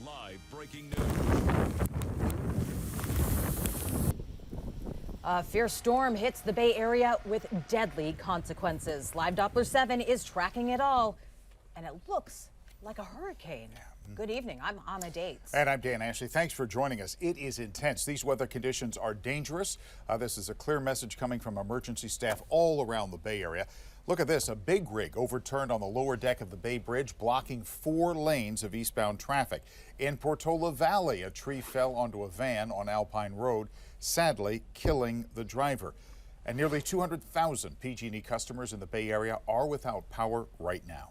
Live breaking news. A fierce storm hits the Bay Area with deadly consequences. Live Doppler 7 is tracking it all, and it looks like a hurricane. Good evening. I'm Anna Dates. And I'm Dan Ashley. Thanks for joining us. It is intense. These weather conditions are dangerous. This is a clear message coming from emergency staff all around the Bay Area. Look at this. A big rig overturned on the lower deck of the Bay Bridge, blocking 4 lanes of eastbound traffic. In Portola Valley, a tree fell onto a van on Alpine Road, sadly killing the driver. And nearly 200,000 PG&E customers in the Bay Area are without power right now.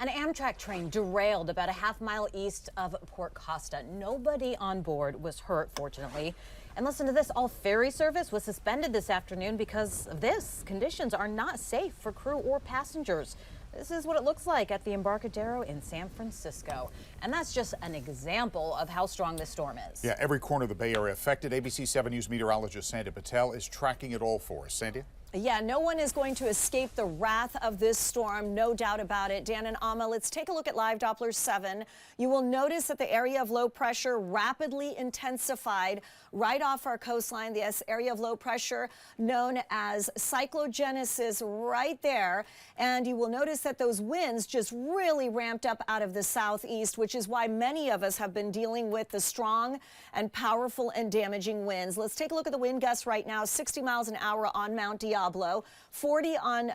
An Amtrak train derailed about a half-mile east of Port Costa. Nobody on board was hurt, fortunately. And listen to this, all ferry service was suspended this afternoon because of this. Conditions are not safe for crew or passengers. This is what it looks like at the Embarcadero in San Francisco. And that's just an example of how strong this storm is. Yeah, every corner of the Bay Area affected. ABC 7 News meteorologist Sandy Patel is tracking it all for us. Sandy? Yeah, no one is going to escape the wrath of this storm, no doubt about it. Dan and Alma, let's take a look at Live Doppler 7. You will notice that the area of low pressure rapidly intensified right off our coastline. This area of low pressure known as cyclogenesis right there. And you will notice that those winds just really ramped up out of the southeast, which is why many of us have been dealing with the strong and powerful and damaging winds. Let's take a look at the wind gusts right now. 60 miles an hour on Mount Diablo, 40 on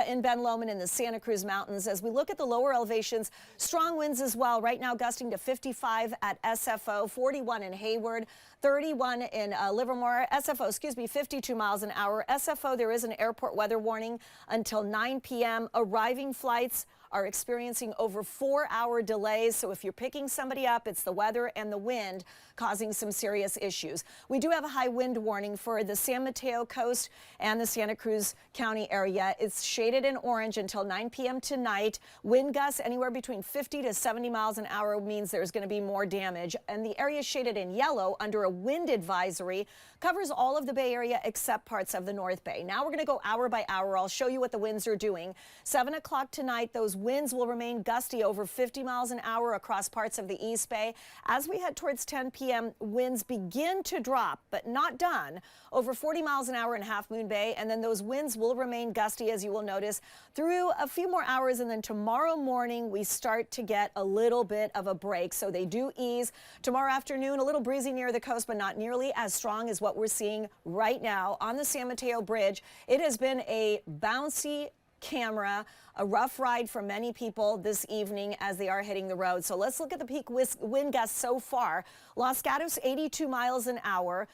in Ben Lomond in the Santa Cruz Mountains. As we look at the lower elevations, strong winds as well. Right now gusting to 55 at SFO, 41 in Hayward, 31 in Livermore. SFO, 52 miles an hour. SFO, there is an airport weather warning until 9 p.m. Arriving flights are experiencing over 4-hour delays. So if you're picking somebody up, it's the weather and the wind causing some serious issues. We do have a high wind warning for the San Mateo coast and the Santa Cruz County area. It's shaded in orange until 9 p.m. tonight. Wind gusts anywhere between 50 to 70 miles an hour means there's going to be more damage. And the area shaded in yellow under a wind advisory covers all of the Bay Area except parts of the North Bay. Now we're going to go hour by hour. I'll show you what the winds are doing. 7 o'clock tonight, those winds will remain gusty over 50 miles an hour across parts of the East Bay. As we head towards 10 p.m., winds begin to drop, but not done, over 40 miles an hour in Half Moon Bay. And then those winds will remain gusty, as you will notice, through a few more hours. And then tomorrow morning, we start to get a little bit of a break. So they do ease. Tomorrow afternoon, a little breezy near the coast, but not nearly as strong as what we're seeing right now on the San Mateo Bridge. It has been a bouncy camera, a rough ride for many people this evening as they are hitting the road. So let's look at the peak wind gusts so far. Los Gatos, 82 miles an hour.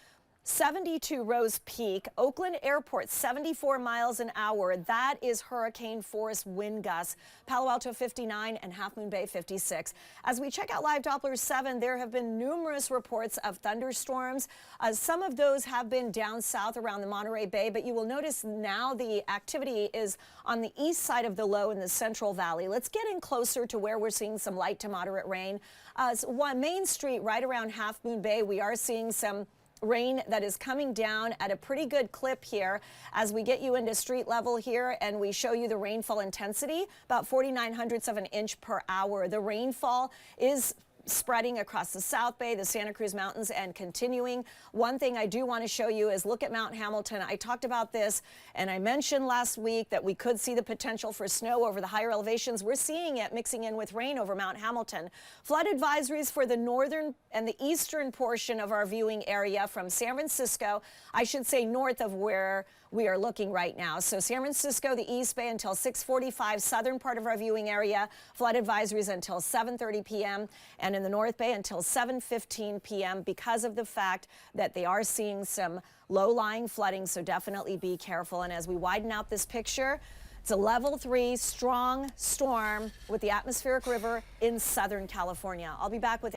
72 Rose Peak, Oakland Airport, 74 miles an hour. That is hurricane force wind gusts. Palo Alto, 59, and Half Moon Bay, 56. As we check out Live Doppler 7, there have been numerous reports of thunderstorms. Some of those have been down south around the Monterey Bay, but you will notice now the activity is on the east side of the low in the Central Valley. Let's get in closer to where we're seeing some light to moderate rain. Main Street, right around Half Moon Bay, we are seeing some rain that is coming down at a pretty good clip here as we get you into street level here and we show you the rainfall intensity, about 49/100ths of an inch per hour. The rainfall is spreading across the South Bay, the Santa Cruz Mountains, and continuing. One thing I do want to show you is look at Mount Hamilton. I talked about this, and I mentioned last week that we could see the potential for snow over the higher elevations. We're seeing it mixing in with rain over Mount Hamilton. Flood advisories for the northern and the eastern portion of our viewing area from San Francisco, I should say north of where we are looking right now. So San Francisco, the East Bay until 6:45, southern part of our viewing area, flood advisories until 7:30 p.m. and in the North Bay until 7:15 p.m. because of the fact that they are seeing some low-lying flooding, so definitely be careful. And as we widen out this picture, it's a level 3 strong storm with the atmospheric river in Southern California. I'll be back with